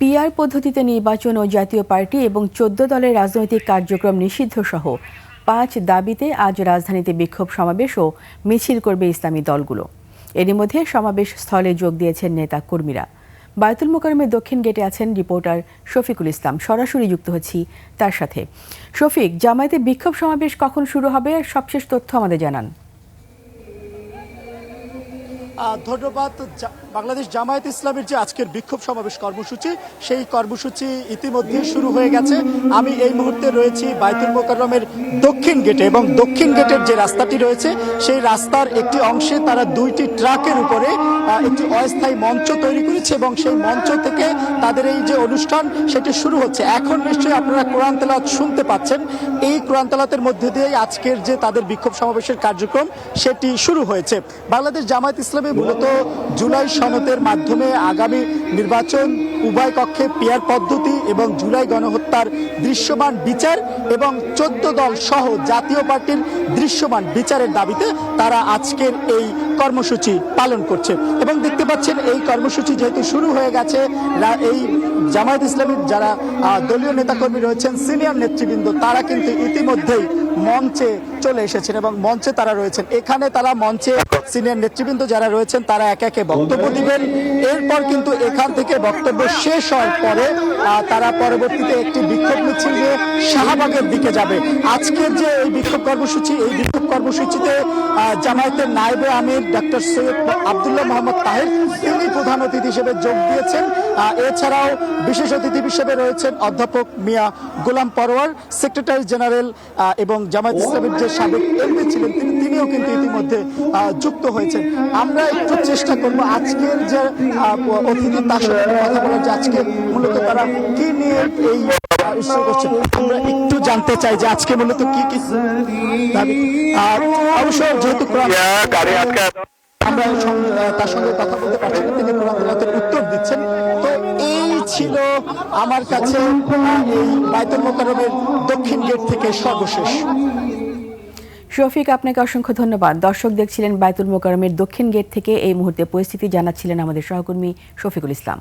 PR পদ্ধতিতে নির্বাচন ও জাতীয় পার্টি এবং ১৪ দলের রাজনৈতিক কার্যক্রম নিষিদ্ধ সহ ৫ দাবিতে আজ রাজধানীতে বিক্ষোভ সমাবেশ ও মিছিল করবে ইসলামী দলগুলো। এরই মধ্যে সমাবেশ স্থলে যোগ দিয়েছেন নেতা কর্মীরা। বায়তুল মোকাররমের দক্ষিণ গেটে আছেন রিপোর্টার শফিকুল ইসলাম। সরাসরি যুক্ত হচ্ছি তার সাথে। শফিক, জামায়াতে বিক্ষোভ সমাবেশ কখন শুরু হবে, সবশেষ তথ্য আমাদের জানান। ধন্যবাদ। বাংলাদেশ জামায়াত ইসলামের যে আজকের বিক্ষোভ সমাবেশ কর্মসূচি, সেই কর্মসূচি ইতিমধ্যে শুরু হয়ে গেছে। আমি এই মুহূর্তে রয়েছি বায়তুল মোকাররমের দক্ষিণ গেটে, এবং দক্ষিণ গেটের যে রাস্তাটি রয়েছে সেই রাস্তার একটি অংশে তারা 2টি ট্রাকের উপরে একটি অস্থায়ী মঞ্চ তৈরি করেছে, এবং সেই মঞ্চ থেকে তাদের এই যে অনুষ্ঠান সেটি শুরু হচ্ছে। এখন নিশ্চয়ই আপনারা কোরআন তেলাওয়াত শুনতে পাচ্ছেন। এই কোরআন তেলাওয়াতের মধ্যে দিয়ে আজকের যে তাদের বিক্ষোভ সমাবেশের কার্যক্রম সেটি শুরু হয়েছে। বাংলাদেশ জামায়াত ইসলামী মূলত জুলাই সনদের মাধ্যমে আগামী নির্বাচন, উভয় কক্ষে পিআর পদ্ধতি এবং জুলাই গণহত্যার দৃশ্যমান বিচার এবং ১৪ দল সহ জাতীয় পার্টির দৃশ্যমান বিচারের দাবিতে তারা আজকের এই কর্মসূচি পালন করছে। এবং দেখতে পাচ্ছেন এই কর্মসূচি যেহেতু শুরু হয়ে গেছে, এই জামায়াত ইসলামীর যারা দলীয় নেতাকর্মী রয়েছেন, সিনিয়র নেতৃবৃন্দ, তারা কিন্তু ইতিমধ্যেই মঞ্চে চলে এসেছেন এবং মঞ্চে তারা রয়েছেন। এখানে তারা মঞ্চে সিনিয়র নেতৃবৃন্দ যারা রয়েছেন তারা একে একে বক্তব্য দিবেন। এরপর কিন্তু এখান থেকে বক্তব্য শেষ হওয়ার পরে তারা পরবর্তীতে একটি বিক্ষোভ মিছিল নিয়ে শাহবাগের দিকে যাবে। আজকের যে এই বিক্ষোভ কর্মসূচি, এই বিক্ষোভ কর্মসূচিতে জামায়াতের নায়েবে আমির ডক্টর সৈয়দ আব্দুল্লাহ মোহাম্মদ তাহের, তিনি প্রধান অতিথি হিসেবে যোগ দিয়েছেন। এছাড়াও বিশেষ অতিথি হিসেবে রয়েছেন অধ্যাপক মিয়া গোলাম পরোয়ার, সেক্রেটারি জেনারেল এবং জামায়াত ইসলামের যে সাবেক এমপি ছিলেন তিনিও কিন্তু ইতিমধ্যে যুক্ত হয়েছেন। আমরা একটু চেষ্টা করব আজকের যে অতিথি তার সাথে কথা বলার, যে আজকে মূলত তারা কি নিয়ে এই আমরা একটু জানতে চাই যে আজকে মূলত কি কি দাবি। অবশ্য যেহেতু আমরা তার সঙ্গে কথা বলতে পারছি না, তিনি কোরআন তেলাওয়াতের উত্তর দিচ্ছেন। তো এই ছিল আমার কাছে এই বায়তুল মোকাররমের দক্ষিণ গেট থেকে সর্বশেষ। শফিক, আপনাকে অসংখ্য ধন্যবাদ। দর্শক দেখছিলেন বায়তুল মোকাররমের দক্ষিণ গেট থেকে এই মুহূর্তে পরিস্থিতি জানাচ্ছিলেন আমাদের সহকর্মী শফিকুল ইসলাম।